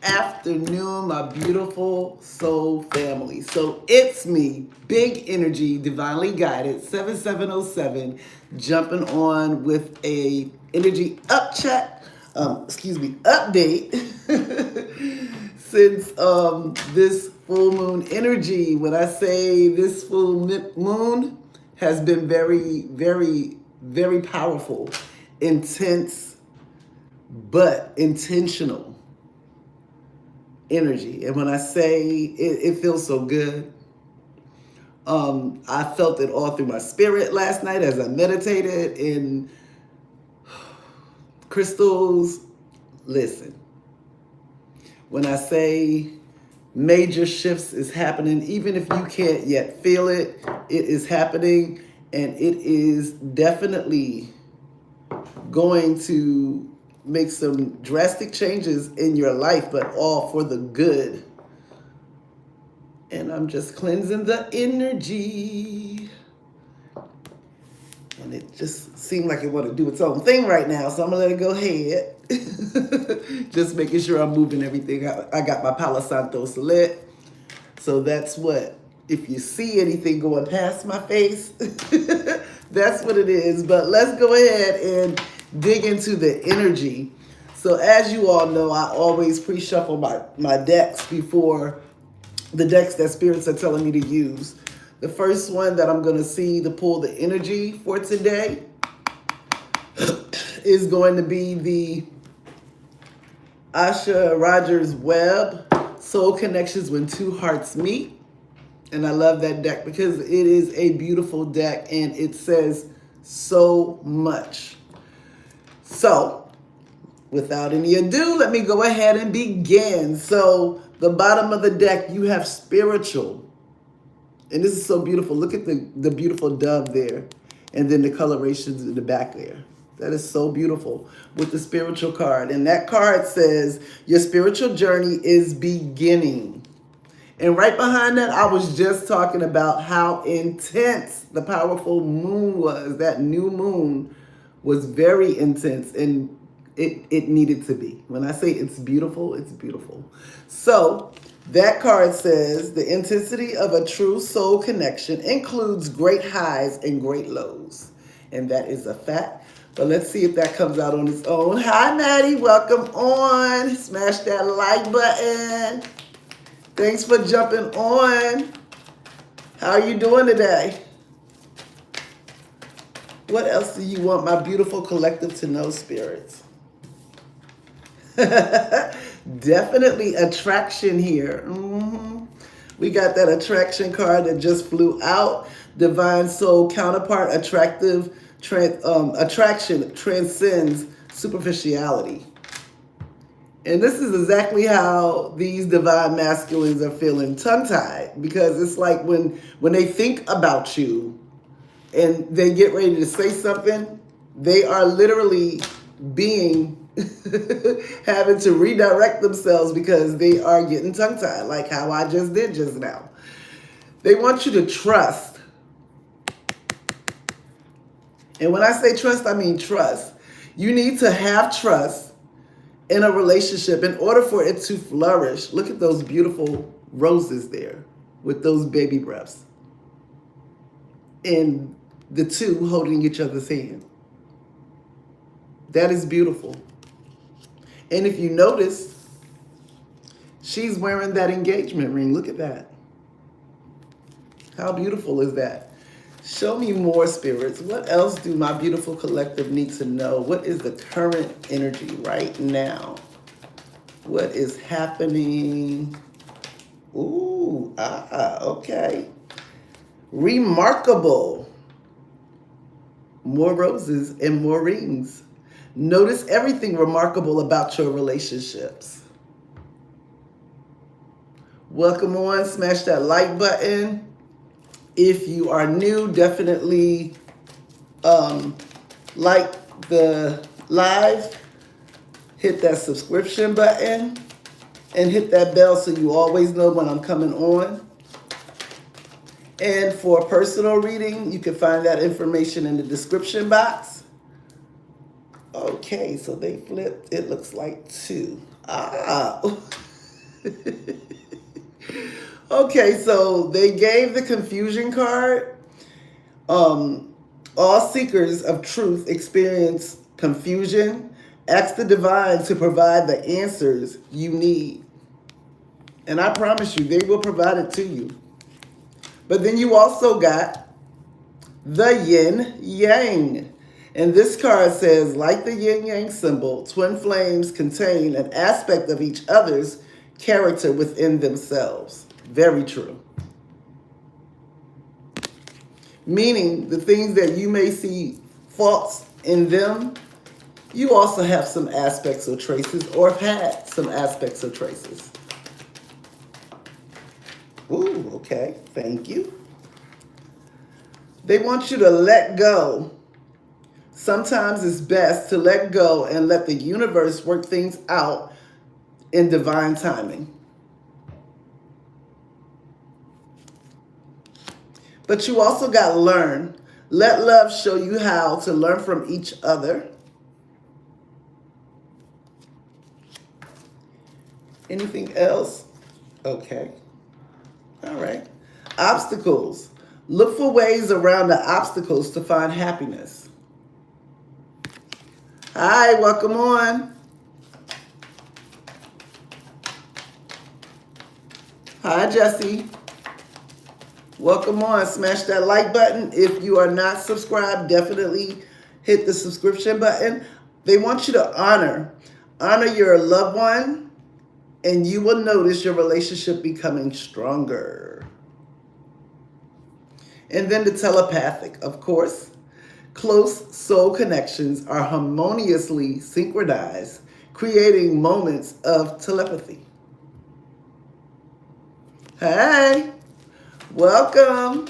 afternoon, my beautiful soul family. So it's me, Big Energy, Divinely Guided, 7707, jumping on with a energy update. Since this full moon energy, when I say this full moon has been very, very, very powerful, intense, but intentional energy. And when I say it feels so good, I felt it all through my spirit last night as I meditated in crystals. Listen, when I say major shifts is happening, even if you can't yet feel it, it is happening, and it is definitely going to make some drastic changes in your life, but all for the good. And I'm just cleansing the energy. And it just seemed like it wanted to do its own thing right now, so I'm gonna let it go ahead. Just making sure I'm moving everything. I got my Palo Santos lit. So that's what, if you see anything going past my face, that's what it is. But let's go ahead and dig into the energy. So as you all know, I always pre-shuffle my decks before the decks that spirits are telling me to use. The first one that I'm going to see to pull the energy for today is going to be the Asha Rogers Webb, Soul Connections When Two Hearts Meet. And I love that deck because it is a beautiful deck and it says so much. So, without any ado, let me go ahead and begin. So, the bottom of the deck, you have spiritual. And this is so beautiful. Look at the beautiful dove there. And then the colorations in the back there. That is so beautiful with the spiritual card. And that card says, your spiritual journey is beginning. And right behind that, I was just talking about how intense the powerful moon was. That new moon was very intense, and it needed to be. When I say it's beautiful, it's beautiful. So that card says the intensity of a true soul connection includes great highs and great lows. And that is a fact. But let's see if that comes out on its own. Hi, Maddie. Welcome on. Smash that like button. Thanks for jumping on. How are you doing today? What else do you want my beautiful collective to know, spirits? Definitely attraction here. We got that attraction card that just flew out. Divine soul counterpart, attraction transcends superficiality. And this is exactly how these divine masculines are feeling tongue-tied, because it's like when they think about you and they get ready to say something, they are literally being having to redirect themselves because they are getting tongue-tied, like how I just did just now. They want you to trust. And when I say trust, I mean trust. You need to have trust in a relationship in order for it to flourish. Look at those beautiful roses there with those baby breaths. And the two holding each other's hand. That is beautiful. And if you notice, she's wearing that engagement ring. Look at that. How beautiful is that? Show me more, spirits. What else do my beautiful collective need to know? What is the current energy right now? What is happening? Ooh, okay. Remarkable. More roses and more rings. Notice everything remarkable about your relationships. Welcome on. Smash that like button. If you are new, definitely like the live, hit that subscription button, and hit that bell so you always know when I'm coming on. And for a personal reading, you can find that information in the description box. Okay, so they flipped, it looks like two. Okay, so they gave the confusion card. Um, all seekers of truth experience confusion. Ask the divine to provide the answers you need. And I promise you, they will provide it to you. But then you also got the yin yang. And this card says, like the yin yang symbol, twin flames contain an aspect of each other's character within themselves. Very true. Meaning the things that you may see faults in them, you also have some aspects or traces, or have had some aspects or traces. Ooh, okay, thank you. They want you to let go. Sometimes it's best to let go and let the universe work things out in divine timing. But you also got to learn. Let love show you how to learn from each other. Anything else? Okay. All right. Obstacles. Look for ways around the obstacles to find happiness. Hi, welcome on. Hi, Jesse. Welcome on. Smash that like button. If you are not subscribed, definitely hit the subscription button. They want you to honor your loved one, and you will notice your relationship becoming stronger. And then the telepathic, of course. Close soul connections are harmoniously synchronized, creating moments of telepathy. Hey, welcome.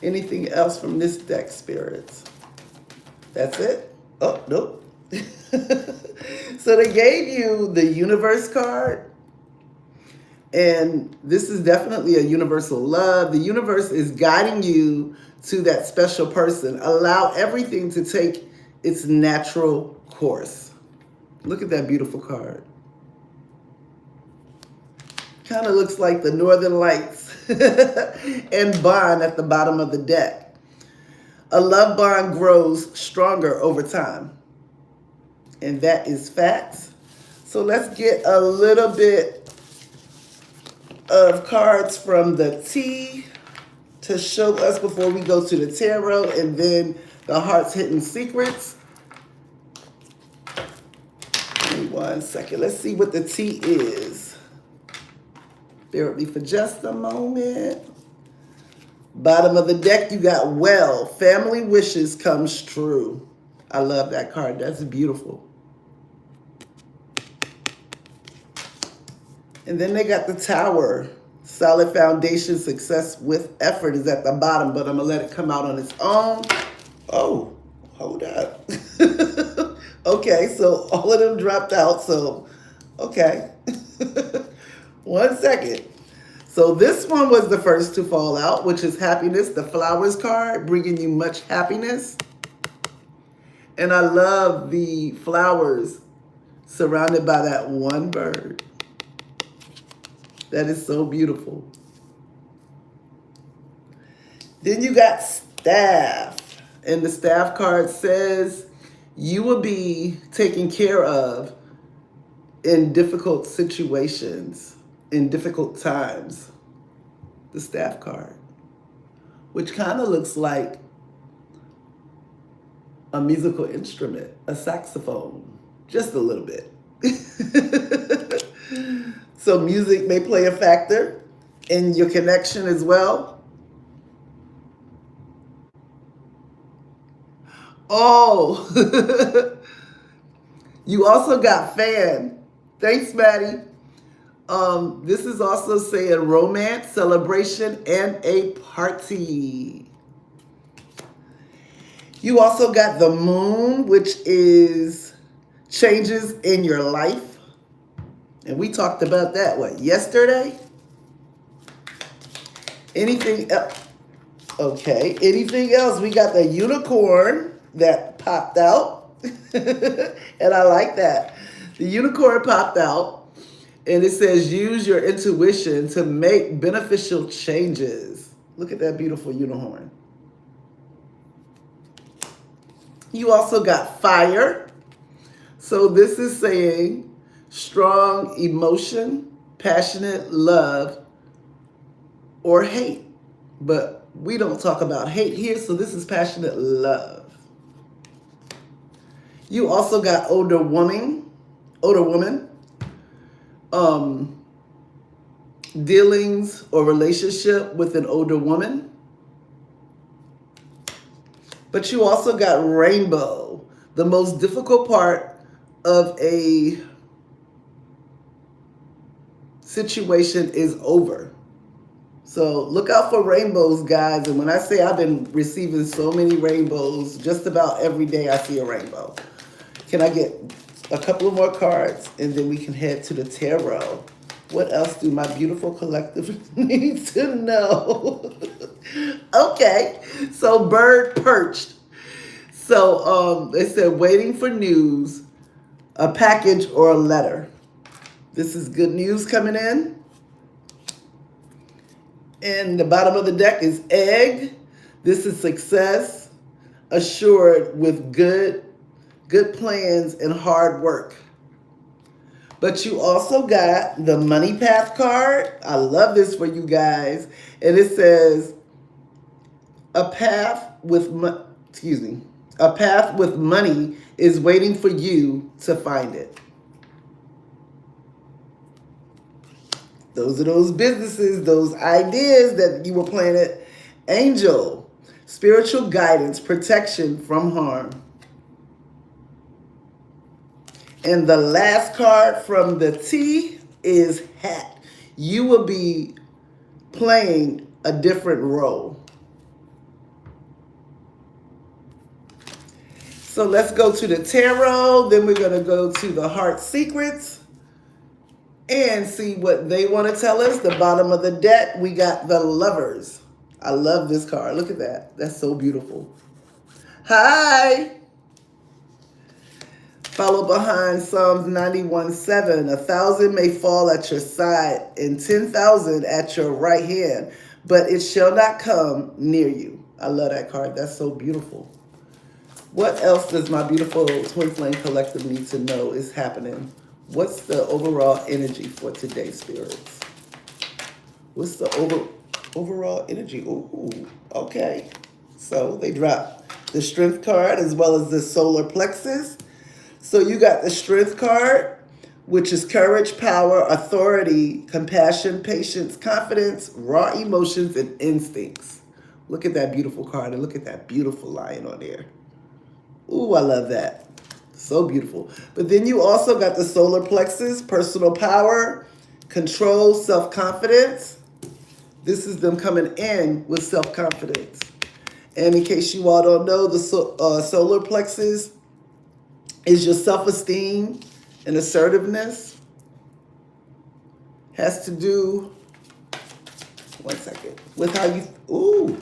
Anything else from this deck, spirits? That's it? Oh, nope. So they gave you the universe card. And this is definitely a universal love. The universe is guiding you to that special person. Allow everything to take its natural course. Look at that beautiful card. Kind of looks like the Northern Lights and bond at the bottom of the deck. A love bond grows stronger over time. And that is facts. So let's get a little bit of cards from the T to show us before we go to the tarot, and then the heart's hidden secrets. Give me 1 second. Let's see what the T is. Bear with me for just a moment. Bottom of the deck, you got well. Family wishes comes true. I love that card. That's beautiful. And then they got the Tower. Solid foundation, success with effort is at the bottom, but I'm going to let it come out on its own. Oh, hold up. Okay, so all of them dropped out, so, okay. 1 second. So this one was the first to fall out, which is happiness, the flowers card, bringing you much happiness. And I love the flowers surrounded by that one bird. That is so beautiful. Then you got staff. And the staff card says you will be taken care of in difficult situations, in difficult times. The staff card, which kind of looks like a musical instrument, a saxophone, just a little bit. So music may play a factor in your connection as well. Oh, you also got fan. Thanks, Maddie. This is also saying romance, celebration, and a party. You also got the moon, which is changes in your life. And we talked about that, what, yesterday? Anything else? Okay, anything else? We got the unicorn that popped out. And I like that. The unicorn popped out. And it says, use your intuition to make beneficial changes. Look at that beautiful unicorn. You also got fire. So this is saying strong emotion, passionate love, or hate. But we don't talk about hate here, so this is passionate love. You also got older woman. Dealings or relationship with an older woman. But you also got rainbow. The most difficult part of a situation is over. So look out for rainbows, guys. And when I say I've been receiving so many rainbows, just about every day I see a rainbow. Can I get a couple of more cards and then we can head to the tarot? What else do my beautiful collective need to know? Okay, so bird perched. So they said waiting for news, a package or a letter. This is good news coming in. And the bottom of the deck is egg. This is success, assured with good plans and hard work. But you also got the money path card. I love this for you guys. And it says a path with money is waiting for you to find it. Those are those businesses, those ideas that you were planning. Angel, spiritual guidance, protection from harm. And the last card from the T is hat. You will be playing a different role. So let's go to the tarot. Then we're going to go to the heart secrets and see what they want to tell us. The bottom of the deck, we got the lovers. I love this card. Look at that. That's so beautiful. Hi. Follow behind Psalms 91:7. 1,000 may fall at your side and 10,000 at your right hand, but it shall not come near you. I love that card. That's so beautiful. What else does my beautiful Twin Flame Collective need to know is happening? What's the overall energy for today, spirits? What's the overall energy? Ooh, okay. So they dropped the Strength card as well as the Solar Plexus. So you got the Strength card, which is courage, power, authority, compassion, patience, confidence, raw emotions, and instincts. Look at that beautiful card and look at that beautiful lion on there. Ooh, I love that. So beautiful. But then you also got the Solar Plexus, personal power, control, self-confidence. This is them coming in with self-confidence. And in case you all don't know, the Solar Plexus is your self-esteem and assertiveness. Has to do, one second, with how you, ooh.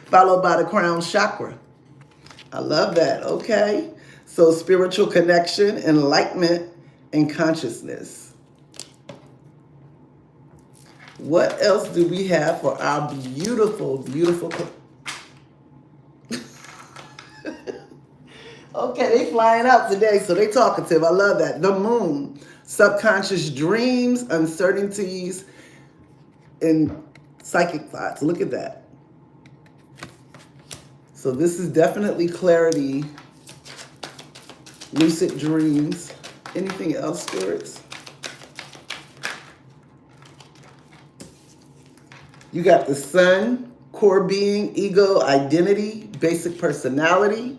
Followed by the crown chakra. I love that. Okay. So spiritual connection, enlightenment, and consciousness. What else do we have for our beautiful, beautiful... Okay, they flying out today, so they talkative. I love that. The moon, subconscious dreams, uncertainties, and psychic thoughts. Look at that. So this is definitely clarity, lucid dreams. Anything else, spirits? You got the sun, core being, ego, identity, basic personality.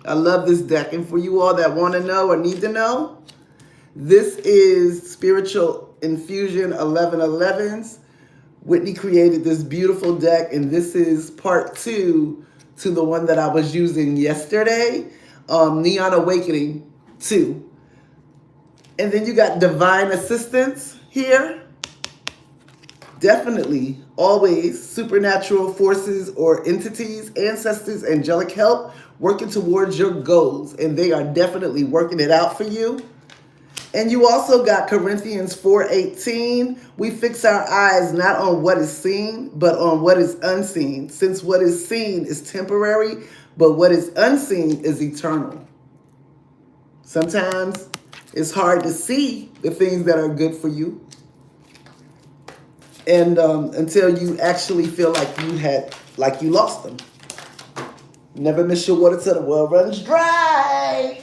I love this deck. And for you all that want to know or need to know, this is Spiritual Infusion 1111s. Whitney created this beautiful deck, and this is part 2 to the one that I was using yesterday. Neon Awakening 2. And then you got Divine Assistance here. Definitely, always, supernatural forces or entities, ancestors, angelic help working towards your goals. And they are definitely working it out for you. And you also got Corinthians 4:18. We fix our eyes not on what is seen, but on what is unseen. Since what is seen is temporary, but what is unseen is eternal. Sometimes it's hard to see the things that are good for you. And until you actually feel like you lost them. Never miss your water till the well runs dry.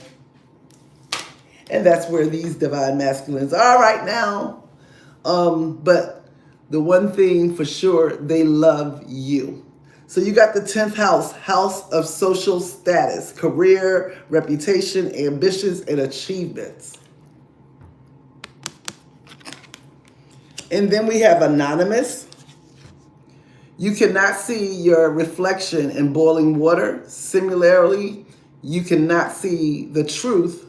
And that's where these divine masculines are right now. But the one thing for sure, they love you. So you got the 10th house, house of social status, career, reputation, ambitions, and achievements. And then we have anonymous. You cannot see your reflection in boiling water. Similarly, you cannot see the truth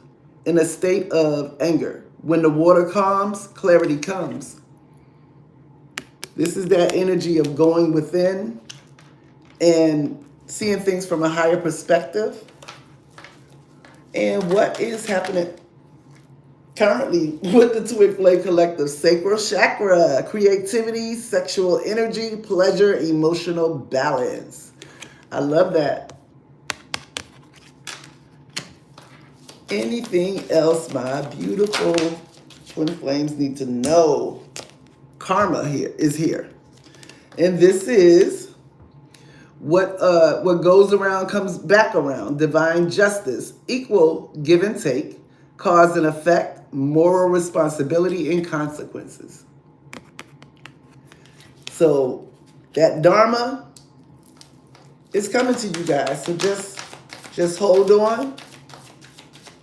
in a state of anger. When the water calms, clarity comes. This is that energy of going within and seeing things from a higher perspective. And what is happening currently with the Twin Flame Collective? Sacral chakra, creativity, sexual energy, pleasure, emotional balance. I love that. Anything else my beautiful Twin Flames need to know? Karma here is here. And this is what goes around comes back around. Divine justice, equal give and take, cause and effect, moral responsibility and consequences. So that Dharma is coming to you guys. So just hold on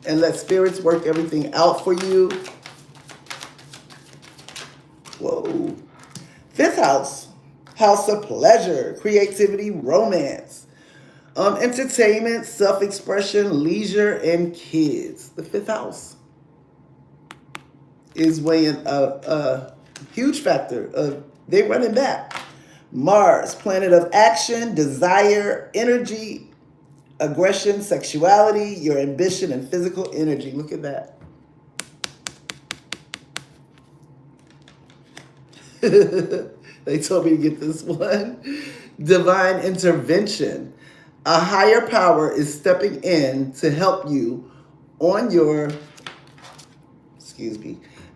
and let spirits work everything out for you. Whoa. 5th house, house of pleasure, creativity, romance, entertainment, self-expression, leisure, and kids. The 5th house is weighing a huge factor of they running back. Mars, planet of action, desire, energy, aggression, sexuality, your ambition, and physical energy. Look at that. They told me to get this one. Divine intervention. A higher power is stepping in to help you on your,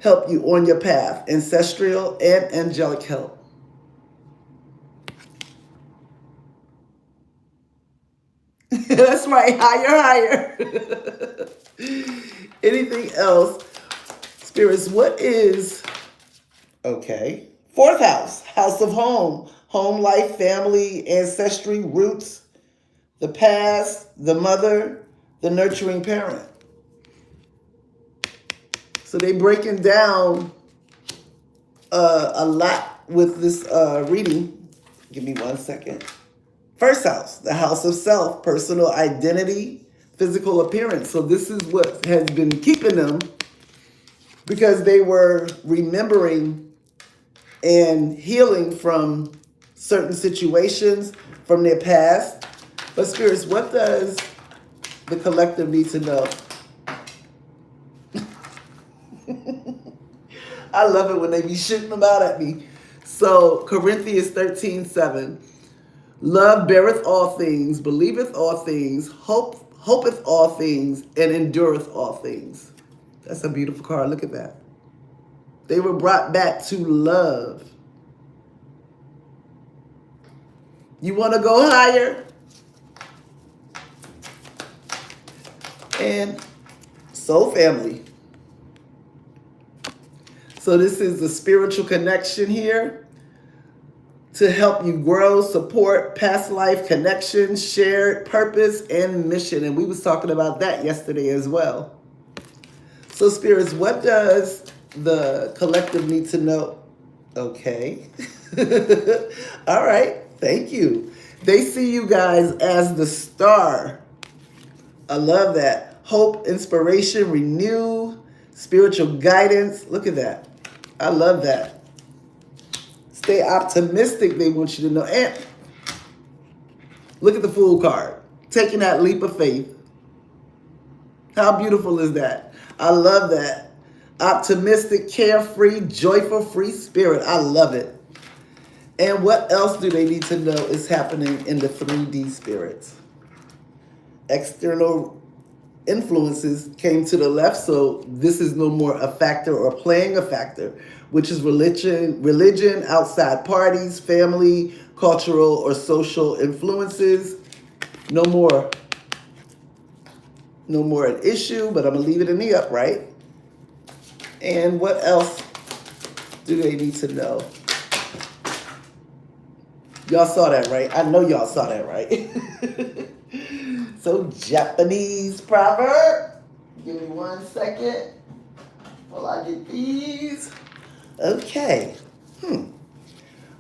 help you on your path. Ancestral and angelic help. That's right, higher. Anything else? Spirits, what is, okay. 4th house, house of home life, family, ancestry, roots, the past, the mother, the nurturing parent. So they breaking down a lot with this reading. Give me 1 second. 1st house, the house of self, personal identity, physical appearance. So this is what has been keeping them, because they were remembering and healing from certain situations from their past. But spirits, what does the collective need to know? I love it when they be shooting them out at me. So Corinthians 13:7. Love beareth all things, believeth all things, hopeth all things, and endureth all things. That's a beautiful card. Look at that. They were brought back to love. You want to go higher? And soul family. So this is the spiritual connection here to help you grow, support past life connections, shared purpose, and mission. And we was talking about that yesterday as well. So spirits, what does the collective need to know? Okay. All right. Thank you. They see you guys as the star I love that. Hope, inspiration, renew, spiritual guidance. Look at that. I love that. Stay optimistic, they want you to know. And look at the Fool card. Taking that leap of faith. How beautiful is that? I love that. Optimistic, carefree, joyful, free spirit. I love it. And what else do they need to know is happening in the 3D spirits? External influences came to the left, so this is no more a factor or playing a factor, which is religion, outside parties, family, cultural or social influences. No more an issue, but I'm gonna leave it in the upright. And what else do they need to know? Y'all saw that, right? I know y'all saw that, right? So, Japanese proverb. Give me 1 second while I get these. Okay.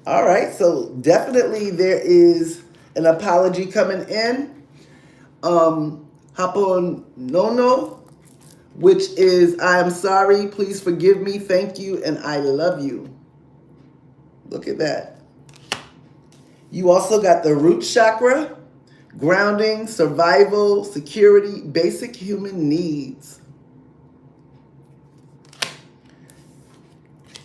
All right, so definitely there is an apology coming in. Hapon nono, which is I am sorry, please forgive me, thank you, and I love you. Look at that. You also got the root chakra, grounding, survival, security, basic human needs.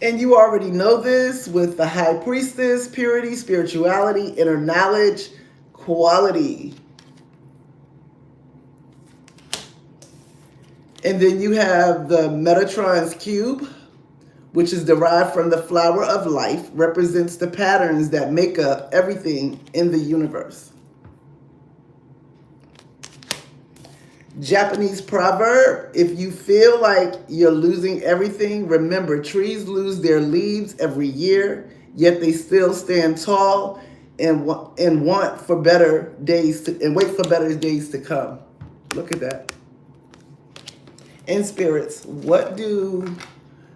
And you already know this with the high priestess, purity, spirituality, inner knowledge, quality. And then you have the Metatron's cube, which is derived from the flower of life, represents the patterns that make up everything in the universe. Japanese proverb, if you feel like you're losing everything, remember trees lose their leaves every year, yet they still stand tall and want for better days and wait for better days to come. Look at that. And spirits, what do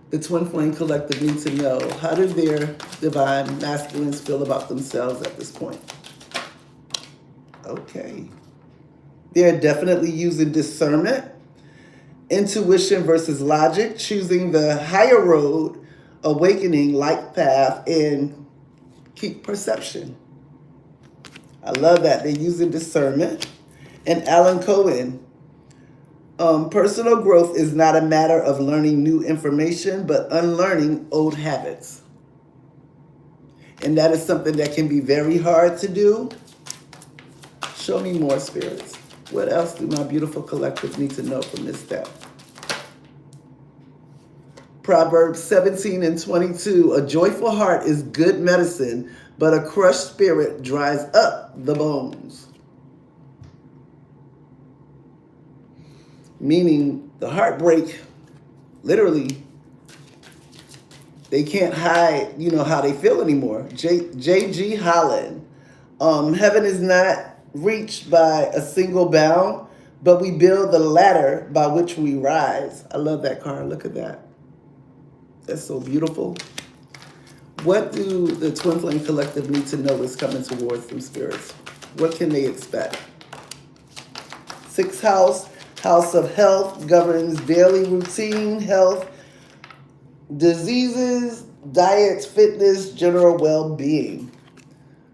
the Twin Flame Collective need to know? How do their divine masculines feel about themselves at this point? Okay. They're definitely using discernment, intuition versus logic, choosing the higher road, awakening, light path, and keep perception. I love that. They're using discernment. And Alan Cohen, personal growth is not a matter of learning new information, but unlearning old habits. And that is something that can be very hard to do. Show me more, spirits. What else do my beautiful collective need to know from this step? Proverbs 17 and 22, a joyful heart is good medicine, but a crushed spirit dries up the bones. Meaning the heartbreak, literally, they can't hide, how they feel anymore. J.G. Holland, heaven is not reached by a single bound, but we build the ladder by which we rise. I love that card. Look at that. That's so beautiful. What do the Twin Flame Collective need to know is coming towards them, spirits? What can they expect? 6th house, house of health, governs daily routine, health, diseases, diets, fitness, general well-being.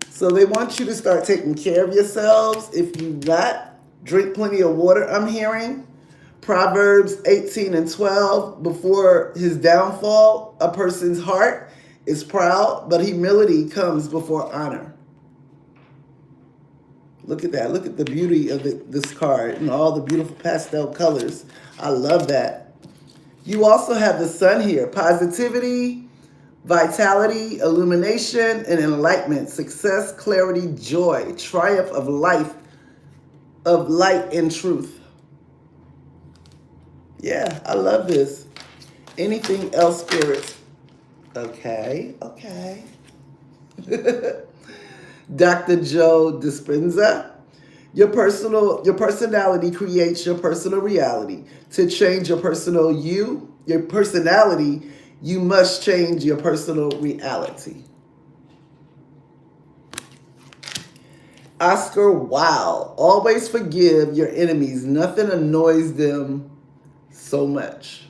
So they want you to start taking care of yourselves. If you not, drink plenty of water, I'm hearing. Proverbs 18 and 12, before his downfall, a person's heart is proud, but humility comes before honor. Look at that. Look at the beauty of this card and all the beautiful pastel colors. I love that. You also have the sun here. Positivity, vitality, illumination, and enlightenment, success, clarity, joy, triumph of life, of light and truth. Yeah, I love this. Anything else, spirits? Okay. Dr. Joe Dispenza, your personality creates your personal reality. To change your personality, you must change your personal reality. Oscar Wilde. Always forgive your enemies. Nothing annoys them so much.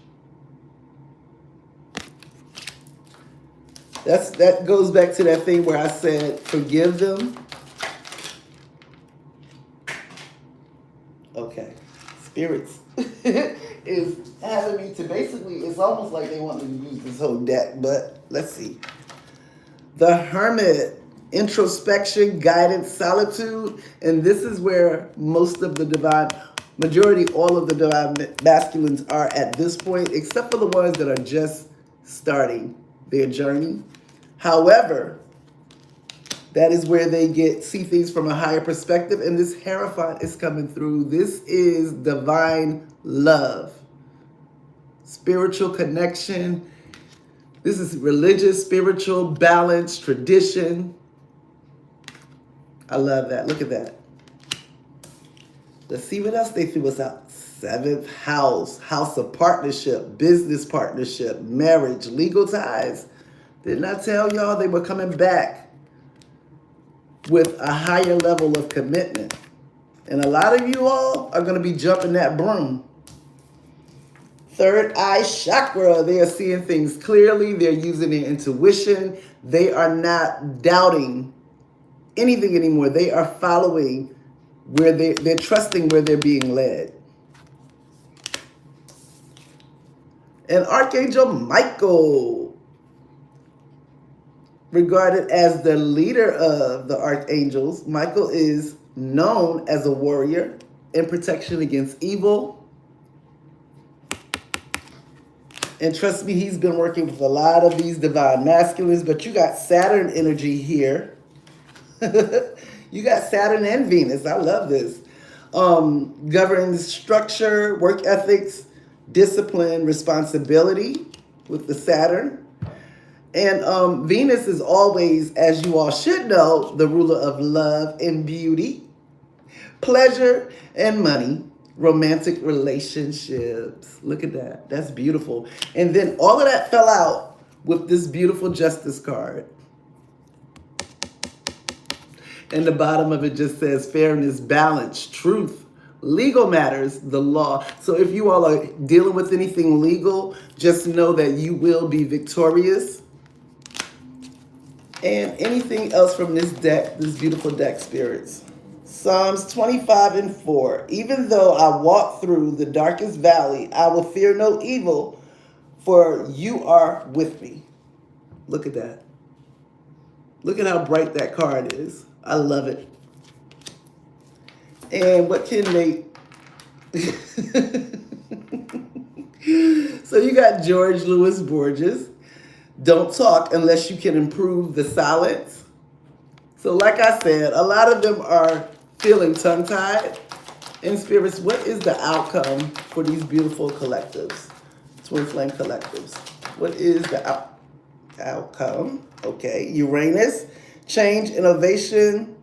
That goes back to that thing where I said forgive them. Okay. Spirits is having me to basically, it's almost like they want me to use this whole deck, but let's see. The Hermit, introspection, guidance, solitude, and this is where most of the divine, majority, all of the divine masculines are at this point, except for the ones that are just starting their journey. However, that is where they see things from a higher perspective, and this Hierophant is coming through. This is divine love, spiritual connection. This is religious, spiritual, balance, tradition. I love that. Look at that. Let's see what else they threw us out. 7th house, house of partnership, business partnership, marriage, legal ties. Didn't I tell y'all they were coming back with a higher level of commitment? And a lot of you all are going to be jumping that broom. 3rd eye chakra. They are seeing things clearly. They're using their intuition. They are not doubting anything anymore. They are following where they're trusting where they're being led. And Archangel Michael, regarded as the leader of the archangels, Michael is known as a warrior in protection against evil. And trust me, he's been working with a lot of these divine masculines, but you got Saturn energy here. You got Saturn and Venus. I love this. Governs structure, work ethics, discipline, responsibility with the Saturn. And Venus is always, as you all should know, the ruler of love and beauty, pleasure and money, romantic relationships. Look at that. That's beautiful. And then all of that fell out with this beautiful Justice card. And the bottom of it just says fairness, balance, truth, legal matters, the law. So if you all are dealing with anything legal, just know that you will be victorious. And anything else from this deck, this beautiful deck, spirits. Psalms 25:4. Even though I walk through the darkest valley, I will fear no evil, for you are with me. Look at that. Look at how bright that card is. I love it. And what can they... So you got George Louis Borges. Don't talk unless you can improve the silence. So like I said, a lot of them are feeling tongue-tied. And spirits, what is the outcome for these beautiful collectives? Twin flame collectives. What is the outcome? Okay, Uranus, change, innovation,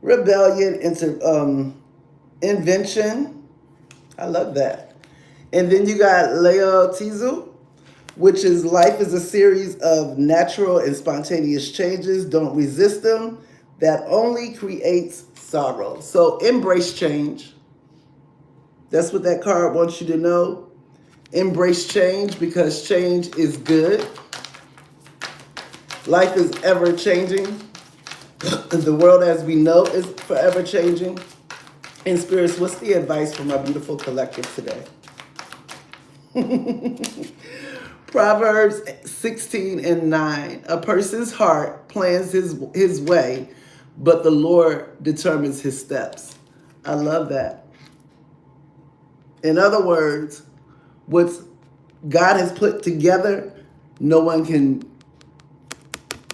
rebellion, invention. I love that. And then you got Leo Tizu, which is life is a series of natural and spontaneous changes. Don't resist them. That only creates sorrow. So embrace change. That's what that card wants you to know. Embrace change because change is good. Life is ever changing. The world as we know is forever changing. And spirits, what's the advice for my beautiful collective today? Proverbs 16:9. A person's heart plans his way, but the Lord determines his steps. I love that. In other words, what God has put together, no one can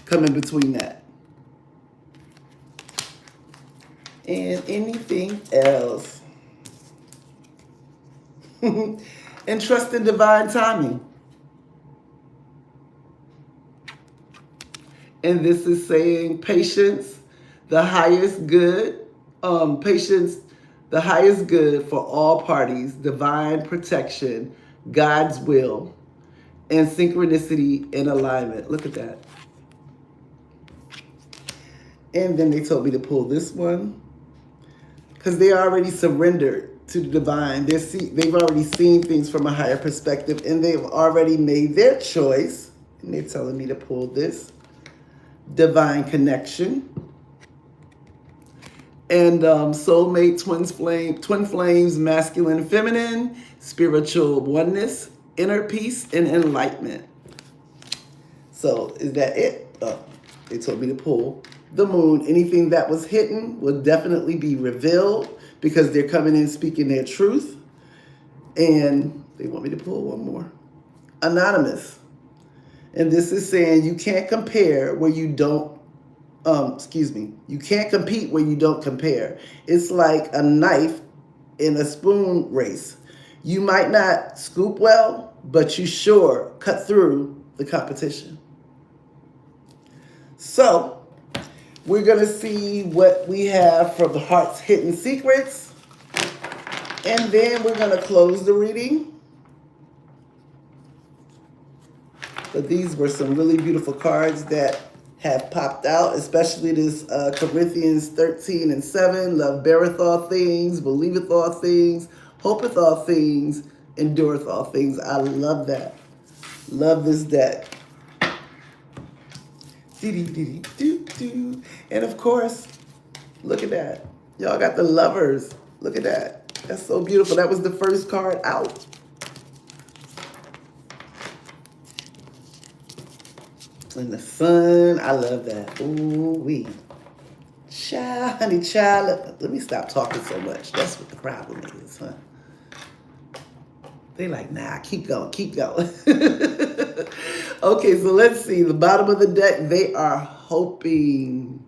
come in between that. And anything else. And trust in divine timing. And this is saying patience, the highest good. Patience, the highest good for all parties, divine protection, God's will, and synchronicity and alignment. Look at that. And then they told me to pull this one because they already surrendered to the divine. They've already seen things from a higher perspective, and they've already made their choice. And they're telling me to pull this divine connection. And soulmate, twin flames, masculine and feminine, spiritual oneness, inner peace, and enlightenment. So is that it? Oh, they told me to pull the moon. Anything that was hidden will definitely be revealed because they're coming in speaking their truth. And they want me to pull one more. Anonymous. And this is saying you can't compare where you don't, you can't compete where you don't compare. It's like a knife in a spoon race. You might not scoop well, but you sure cut through the competition. So we're going to see what we have from the Heart's Hidden Secrets. And then we're going to close the reading. But these were some really beautiful cards that have popped out, especially this Corinthians 13 and 7. Love beareth all things, believeth all things, hopeth all things, endureth all things. I love that. Love this deck. And of course, look at that. Y'all got the lovers. Look at that. That's so beautiful. That was the first card out. And the sun. I love that. Ooh-wee. Child, honey, child. Let me stop talking so much. That's what the problem is, huh? They like, nah, keep going, keep going. Okay, so let's see. The bottom of the deck, they are hoping.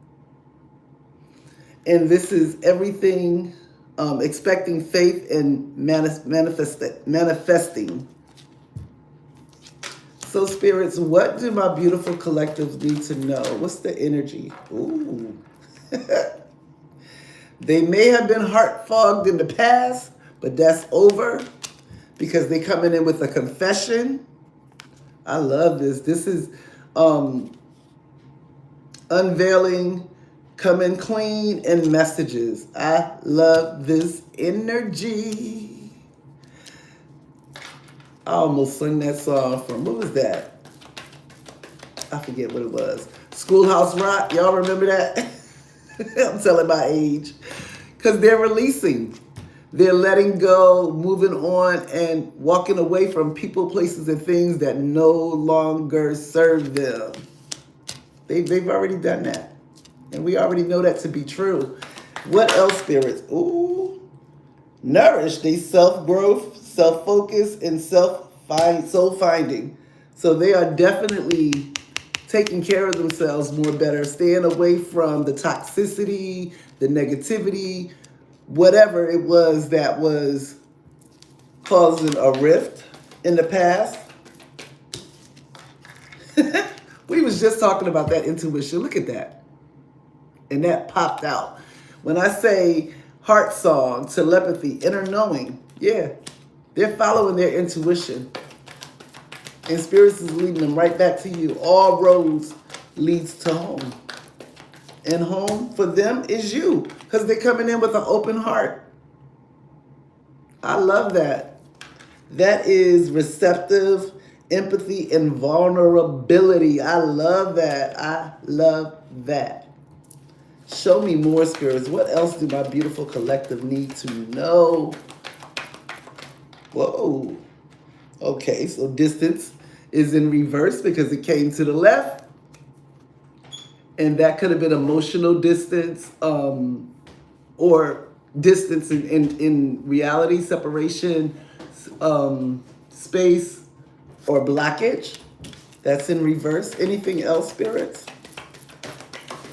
And this is everything, expecting faith and manifesting. So spirits, what do my beautiful collectives need to know? What's the energy? Ooh. They may have been heart fogged in the past, but that's over. Because they're coming in with a confession. I love this. This is unveiling, coming clean, and messages. I love this energy. I almost sang that song from, what was that? I forget what it was. Schoolhouse Rock. Y'all remember that? I'm telling my age. Because they're releasing. They're letting go, moving on, and walking away from people, places, and things that no longer serve them. They've already done that. And we already know that to be true. What else, spirits? Ooh. Nourish. They self-growth, self-focus, and soul-finding. So they are definitely taking care of themselves more better, staying away from the toxicity, the negativity, whatever it was that was causing a rift in the past. We was just talking about that intuition. Look at that. And that popped out. When I say heart song, telepathy, inner knowing, yeah, they're following their intuition. And spirits is leading them right back to you. All roads leads to home. And home for them is you, because they're coming in with an open heart. I love that. That is receptive, empathy, and vulnerability. I love that. I love that. Show me more, spirits. What else do my beautiful collective need to know? Whoa. Okay, so distance is in reverse because it came to the left. And that could have been emotional distance, or distance in reality, separation, space, or blockage. That's in reverse. Anything else, spirits?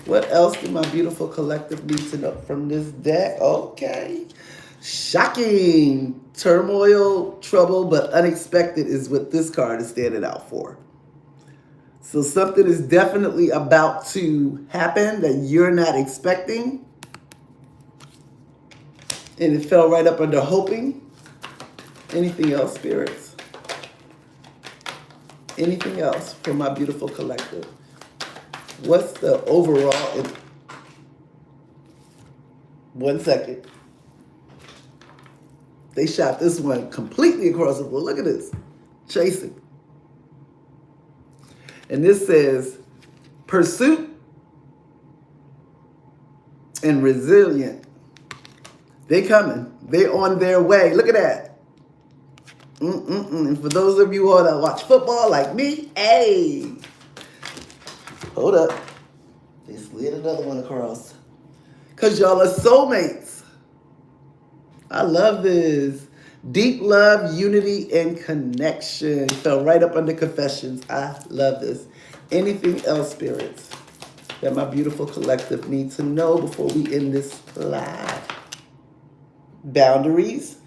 What else do my beautiful collective need to know from this deck? Okay. Shocking. Turmoil, trouble, but unexpected is what this card is standing out for. So something is definitely about to happen that you're not expecting. And it fell right up under hoping. Anything else, spirits? Anything else for my beautiful collective? What's the overall 1 second. They shot this one completely across the board. Look at this. Chasing. And this says, pursuit and resilient. They coming. They on their way. Look at that. And for those of you all that watch football like me, hey. Hold up. They slid another one across. Because y'all are soulmates. I love this. Deep love, unity, and connection. Fell right up under confessions. I love this. Anything else, spirits, that my beautiful collective needs to know before we end this live? Boundaries?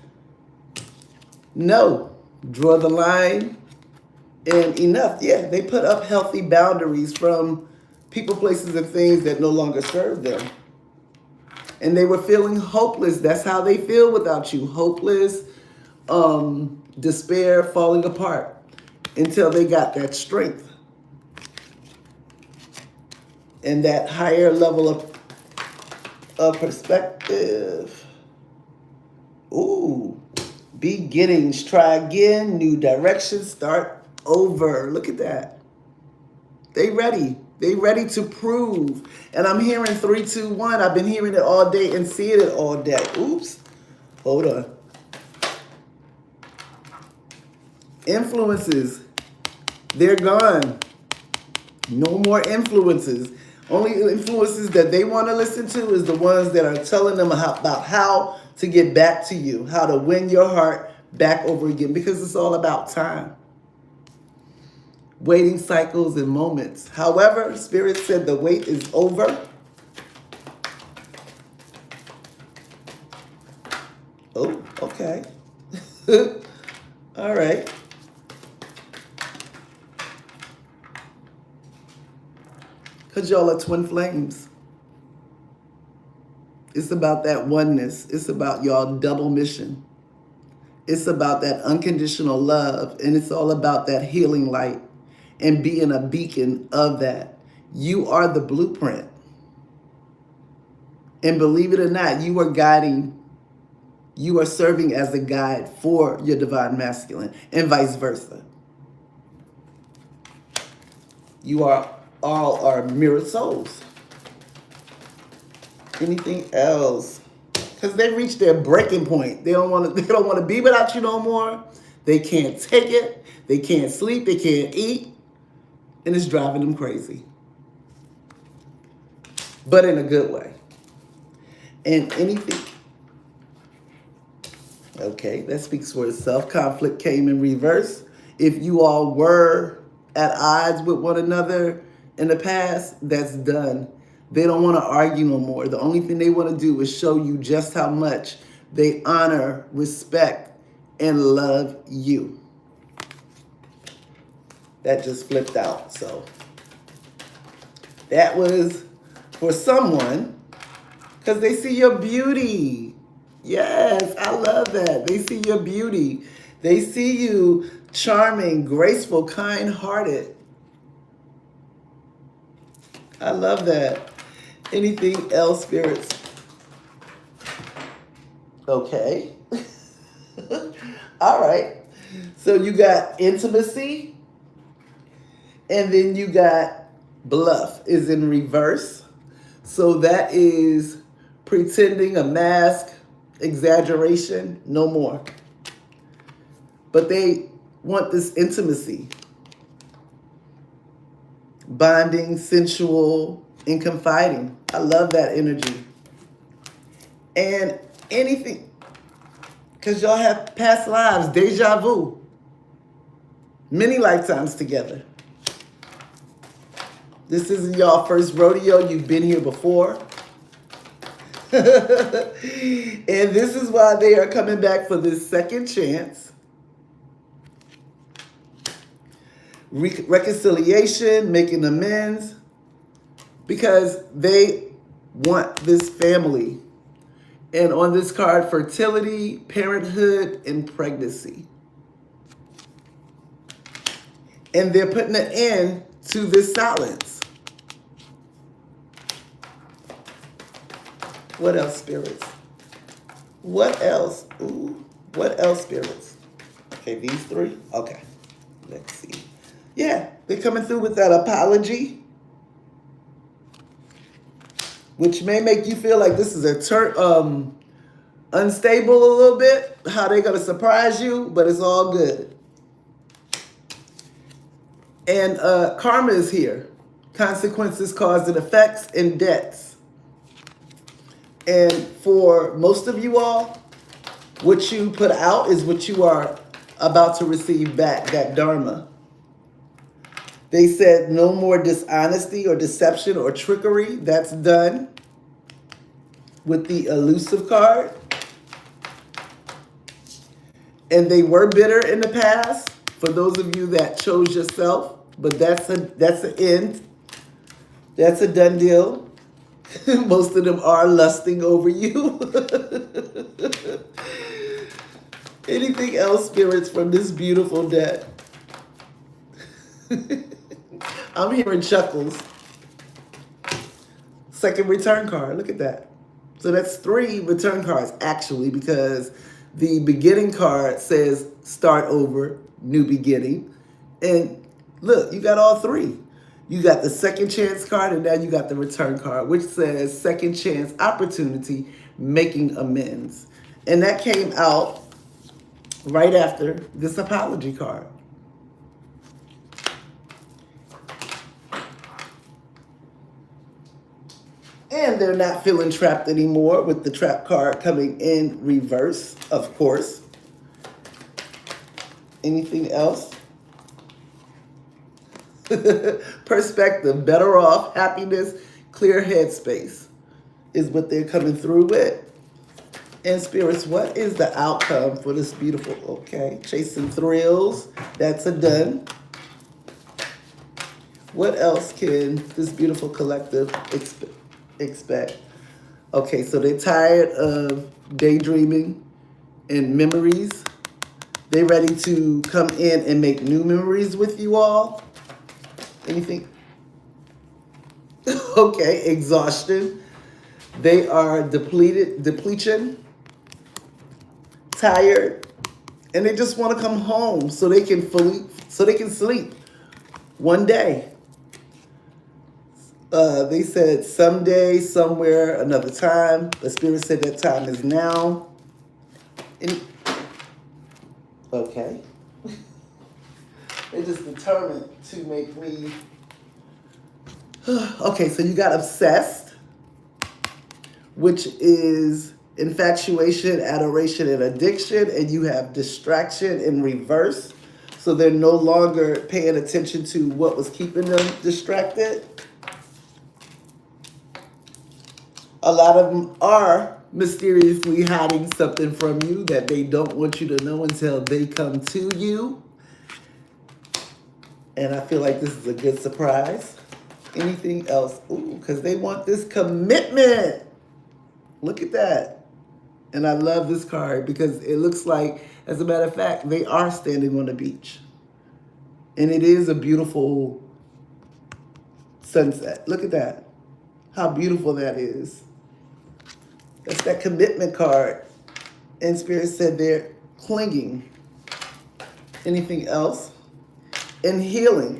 No. Draw the line. And enough. Yeah, they put up healthy boundaries from people, places, and things that no longer serve them. And they were feeling hopeless. That's how they feel without you. Hopeless, despair, falling apart until they got that strength and that higher level of perspective. Ooh, beginnings, try again, new direction, start over. Look at that. They ready. They ready to prove. And I'm hearing 3, 2, 1. I've been hearing it all day and seeing it all day. Oops. Hold on. Influences. They're gone. No more influences. Only influences that they want to listen to is the ones that are telling them about how to get back to you, how to win your heart back over again, because it's all about time. Waiting cycles and moments. However, Spirit said the wait is over. Oh, okay. All right. Because y'all are twin flames. It's about that oneness. It's about y'all double mission. It's about that unconditional love. And it's all about that healing light and being a beacon of that. You are the blueprint. And believe it or not, you are guiding, you are serving as a guide for your divine masculine and vice versa. You are all are mirrored souls. Anything else? Because they reached their breaking point. They don't want to be without you no more. They can't take it. They can't sleep. They can't eat. And it's driving them crazy. But in a good way. And anything. Okay, that speaks for itself. Conflict came in reverse. If you all were at odds with one another in the past, that's done. They don't want to argue no more. The only thing they want to do is show you just how much they honor, respect, and love you. That just flipped out. So that was for someone because they see your beauty. Yes, I love that. They see your beauty. They see you charming, graceful, kind-hearted. I love that. Anything else, spirits? Okay. All right. So you got intimacy. And then you got bluff is in reverse. So that is pretending, a mask, exaggeration, no more. But they want this intimacy. Bonding, sensual, and confiding. I love that energy. And anything, because y'all have past lives, deja vu. Many lifetimes together. This isn't y'all first rodeo. You've been here before. And this is why they are coming back for this second chance. Reconciliation, making amends, because they want this family. And on this card, fertility, parenthood, and pregnancy. And they're putting an end to this silence. What else, spirits? What else? Ooh, what else, spirits? Okay, these three? Okay, let's see. Yeah, they're coming through with that apology, which may make you feel like this is unstable a little bit, how they're going to surprise you, but it's all good. And karma is here. Consequences, cause and effects, and debts. And for most of you all, what you put out is what you are about to receive back, that dharma. They said no more dishonesty or deception or trickery. That's done with the elusive card. And they were bitter in the past for those of you that chose yourself, but that's an end. That's a done deal. Most of them are lusting over you. Anything else, spirits, from this beautiful deck? I'm hearing chuckles. Second return card. Look at that. So that's 3 return cards, actually, because the beginning card says start over, new beginning. And look, you got all 3. You got the second chance card, and now you got the return card, which says second chance opportunity, making amends. And that came out right after this apology card. And they're not feeling trapped anymore with the trap card coming in reverse, of course. Anything else? Perspective, better off, happiness, clear headspace is what they're coming through with. And spirits, what is the outcome for this beautiful, okay, chasing thrills, that's a done. What else can this beautiful collective expect? Okay, so they're tired of daydreaming and memories. They're ready to come in and make new memories with you all. Anything? Okay, exhaustion. They are depletion, tired, and they just want to come home so they can sleep one day. They said someday, somewhere, another time. The spirit said that time is now. Okay. They're just determined to make me. Okay, so you got obsessed, which is infatuation, adoration, and addiction, and you have distraction in reverse. So they're no longer paying attention to what was keeping them distracted. A lot of them are mysteriously hiding something from you that they don't want you to know until they come to you. And I feel like this is a good surprise. Anything else? Ooh, because they want this commitment. Look at that. And I love this card because it looks like, as a matter of fact, they are standing on the beach. And it is a beautiful sunset. Look at that. How beautiful that is. That's that commitment card. And Spirit said they're clinging. Anything else? And healing.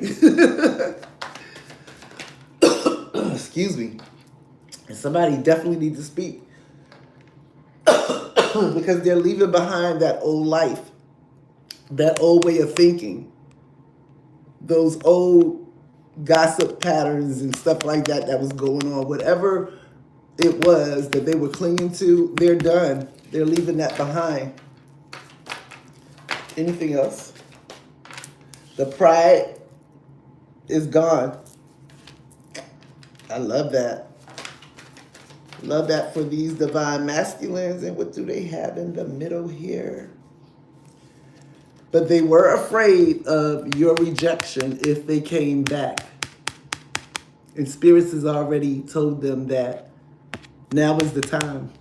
Excuse me. And somebody definitely needs to speak. Because they're leaving behind that old life. That old way of thinking. Those old gossip patterns and stuff like that that was going on. Whatever it was that they were clinging to, they're done. They're leaving that behind. Anything else? The pride is gone. I love that. Love that for these divine masculines. And what do they have in the middle here? But they were afraid of your rejection if they came back. And Spirits has already told them that now is the time.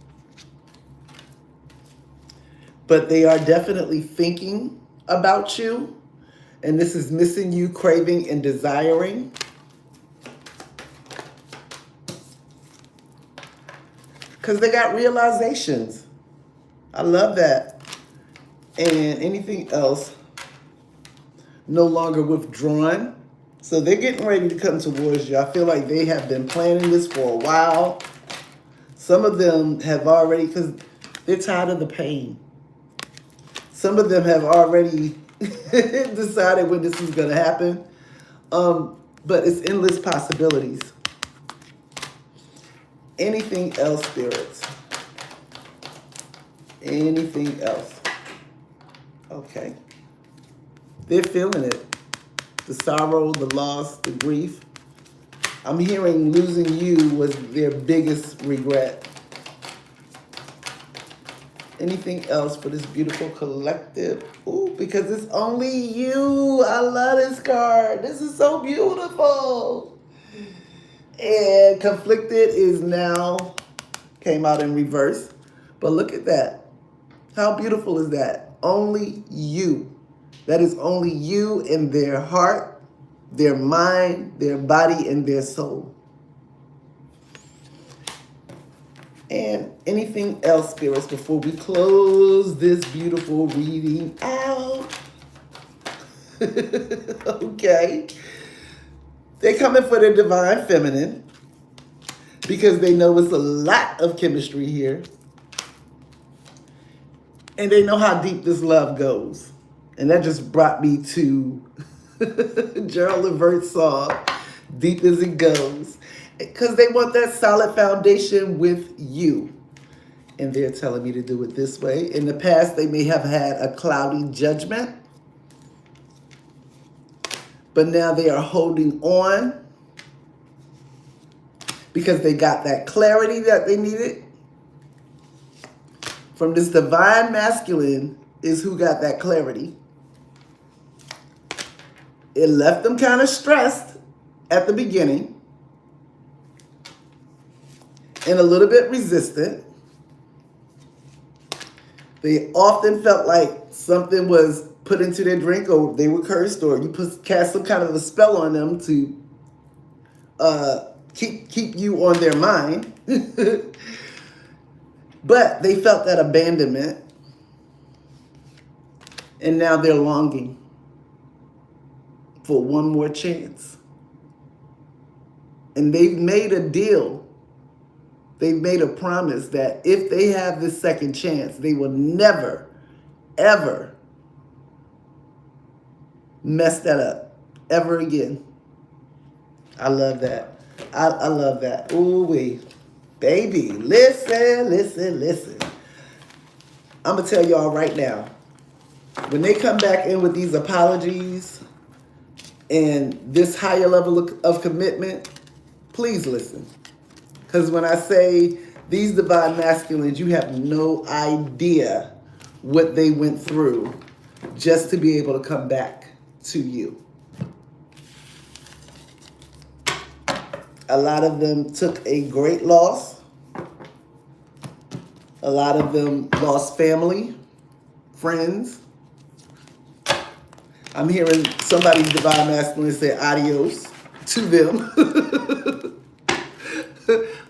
But they are definitely thinking about you. And this is missing you, craving, and desiring. Because they got realizations. I love that. And anything else, no longer withdrawn. So they're getting ready to come towards you. I feel like they have been planning this for a while. Some of them have already, because they're tired of the pain. Some of them have already decided when this is going to happen. But it's endless possibilities. Anything else, spirits? Anything else? Okay. They're feeling it. The sorrow, the loss, the grief. I'm hearing losing you was their biggest regret. Anything else for this beautiful collective? Ooh, because it's only you. I love this card. This is so beautiful. And conflicted is now, came out in reverse. But look at that. How beautiful is that? Only you. That is only you in their heart, their mind, their body, and their soul. And anything else, spirits, before we close this beautiful reading out? Okay. They're coming for the divine feminine because they know it's a lot of chemistry here. And they know how deep this love goes. And that just brought me to Gerald Levert's song, Deep as It Goes. Because they want that solid foundation with you. And they're telling me to do it this way. In the past, they may have had a cloudy judgment. But now they are holding on because they got that clarity that they needed. From this divine masculine is who got that clarity. It left them kind of stressed at the beginning and a little bit resistant. They often felt like something was put into their drink, or they were cursed, or you cast some kind of a spell on them to keep you on their mind. But they felt that abandonment, and now they're longing for one more chance. And they've made a deal. They've made a promise that if they have this second chance, they will never, ever mess that up ever again. I love that. I love that. Ooh wee. Baby, listen, listen, listen. I'm going to tell y'all right now, when they come back in with these apologies and this higher level of commitment, please listen. Because when I say these divine masculines, you have no idea what they went through just to be able to come back to you. A lot of them took a great loss. A lot of them lost family, friends. I'm hearing somebody's divine masculine say adios to them.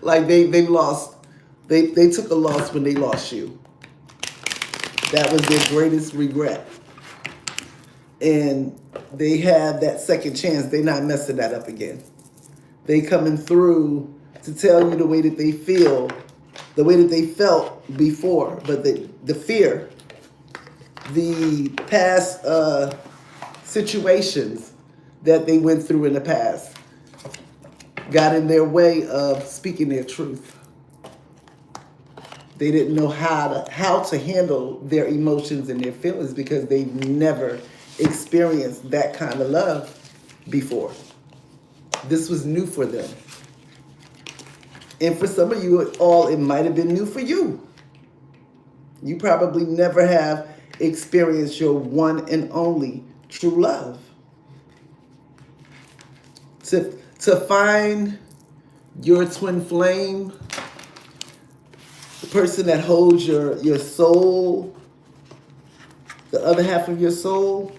Like they lost, they took a loss when they lost you. That was their greatest regret. And they have that second chance. They're not messing that up again. They coming through to tell you the way that they feel, the way that they felt before, but the fear, the past situations that they went through in the past got in their way of speaking their truth. They didn't know how to handle their emotions and their feelings because they've never experienced that kind of love before. This was new for them. And for some of you all, it might have been new for you. You probably never have experienced your one and only true love. To find your twin flame, the person that holds your soul, the other half of your soul,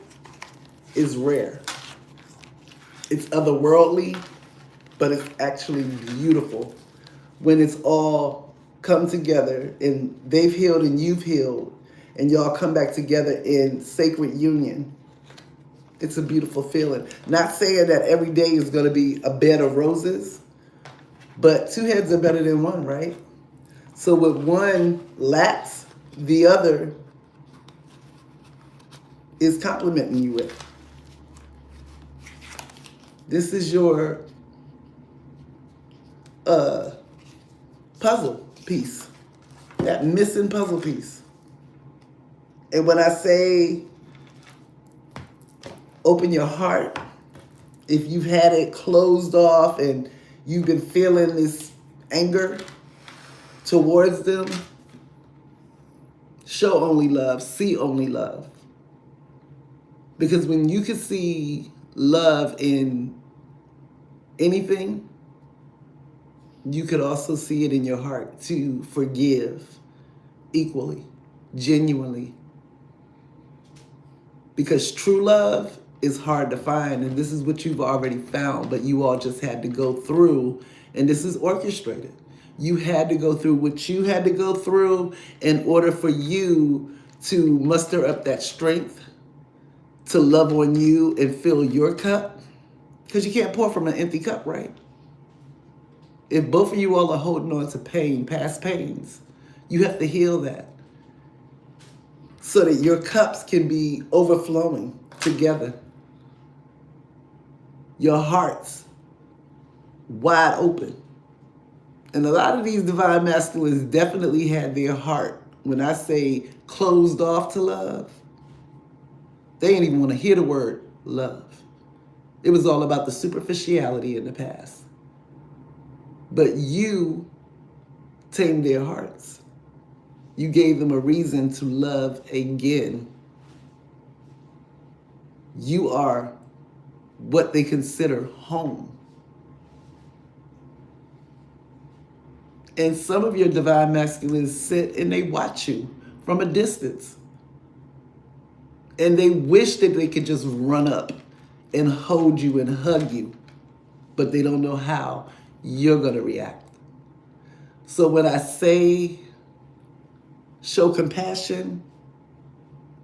is rare. It's otherworldly, but it's actually beautiful when it's all come together and they've healed and you've healed and y'all come back together in sacred union. It's a beautiful feeling. Not saying that every day is going to be a bed of roses, but two heads are better than one, right? So what one lacks, the other is complimenting you with. This is your puzzle piece, that missing puzzle piece. And when I say open your heart, if you've had it closed off and you've been feeling this anger towards them, show only love, see only love. Because when you can see love in anything, you could also see it in your heart to forgive equally, genuinely. Because true love is hard to find, and this is what you've already found, but you all just had to go through, and this is orchestrated. You had to go through what you had to go through in order for you to muster up that strength to love on you and fill your cup. Because you can't pour from an empty cup, right? If both of you all are holding on to pain, past pains, you have to heal that so that your cups can be overflowing together. Your hearts wide open. And a lot of these divine masculines definitely had their heart, when I say closed off to love, they didn't even want to hear the word love. It was all about the superficiality in the past. But you tamed their hearts. You gave them a reason to love again. You are what they consider home. And some of your divine masculines sit and they watch you from a distance. And they wish that they could just run up and hold you and hug you, but they don't know how you're going to react. So when I say show compassion,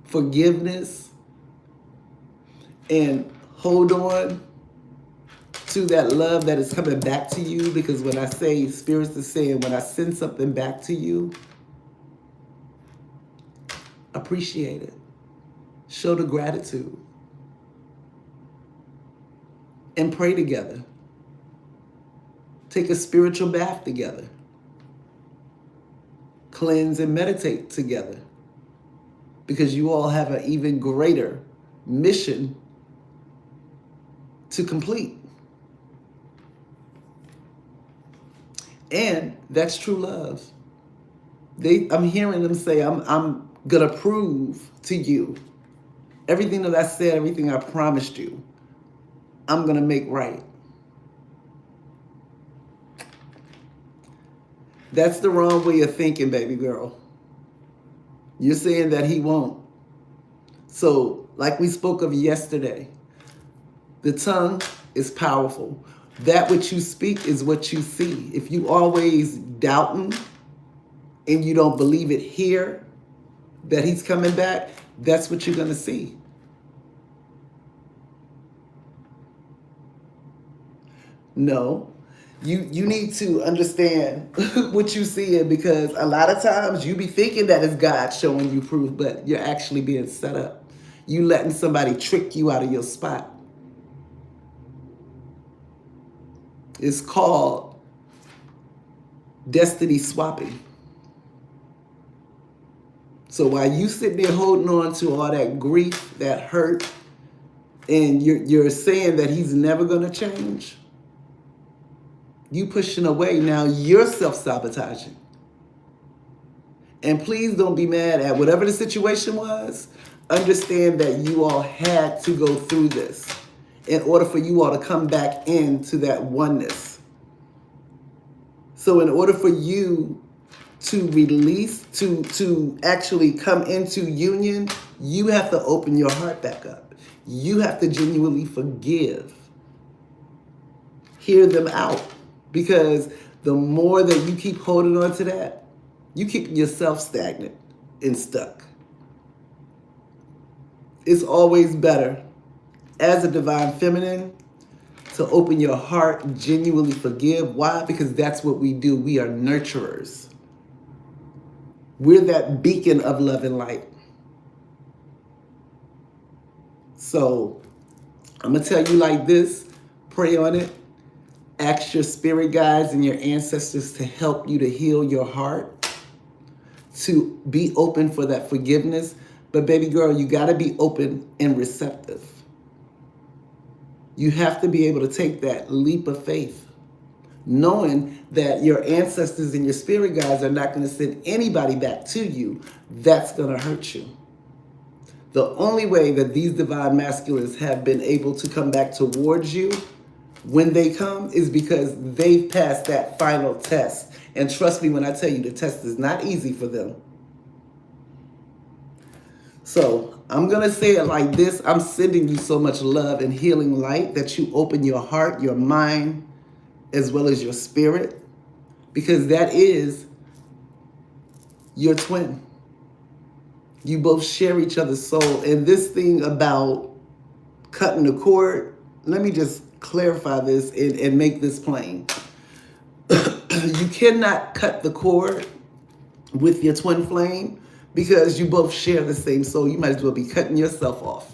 forgiveness, and hold on to that love that is coming back to you, because when I say, spirits is saying, when I send something back to you, appreciate it. Show the gratitude. And pray together. Take a spiritual bath together. Cleanse and meditate together. Because you all have an even greater mission to complete. And that's true love. I'm hearing them say, I'm gonna prove to you everything that I said, everything I promised you, I'm gonna make right. That's the wrong way of thinking, baby girl. You're saying that he won't. So, like we spoke of yesterday, the tongue is powerful. That which you speak is what you see. If you always doubting and you don't believe it here, that he's coming back, that's what you're going to see. No, you need to understand what you see, because a lot of times you be thinking that it's God showing you proof, but you're actually being set up. You letting somebody trick you out of your spot. It's called destiny swapping. So while you sitting there holding on to all that grief, that hurt, and you're saying that he's never going to change, you pushing away, now you're self-sabotaging. And please don't be mad at whatever the situation was. Understand that you all had to go through this in order for you all to come back into that oneness. So in order for you to release, to actually come into union, you have to open your heart back up. You have to genuinely forgive. Hear them out. Because the more that you keep holding on to that, You keep yourself stagnant and stuck. It's always better as a divine feminine to open your heart, genuinely forgive. Why? Because that's what we do. We are nurturers. We're that beacon of love and light. So I'm going to tell you like this, pray on it. Ask your spirit guides and your ancestors to help you to heal your heart, to be open for that forgiveness. But baby girl, you got to be open and receptive. You have to be able to take that leap of faith, knowing that your ancestors and your spirit guides are not going to send anybody back to you. That's going to hurt you. The only way that these divine masculines have been able to come back towards you when they come is because they've passed that final test. And trust me when I tell you, the test is not easy for them. So I'm going to say it like this. I'm sending you so much love and healing light that you open your heart, your mind, as well as your spirit, because that is your twin. You both share each other's soul. And this thing about cutting the cord, let me just clarify this and make this plain. You cannot cut the cord with your twin flame because you both share the same soul. You might as well be cutting yourself off.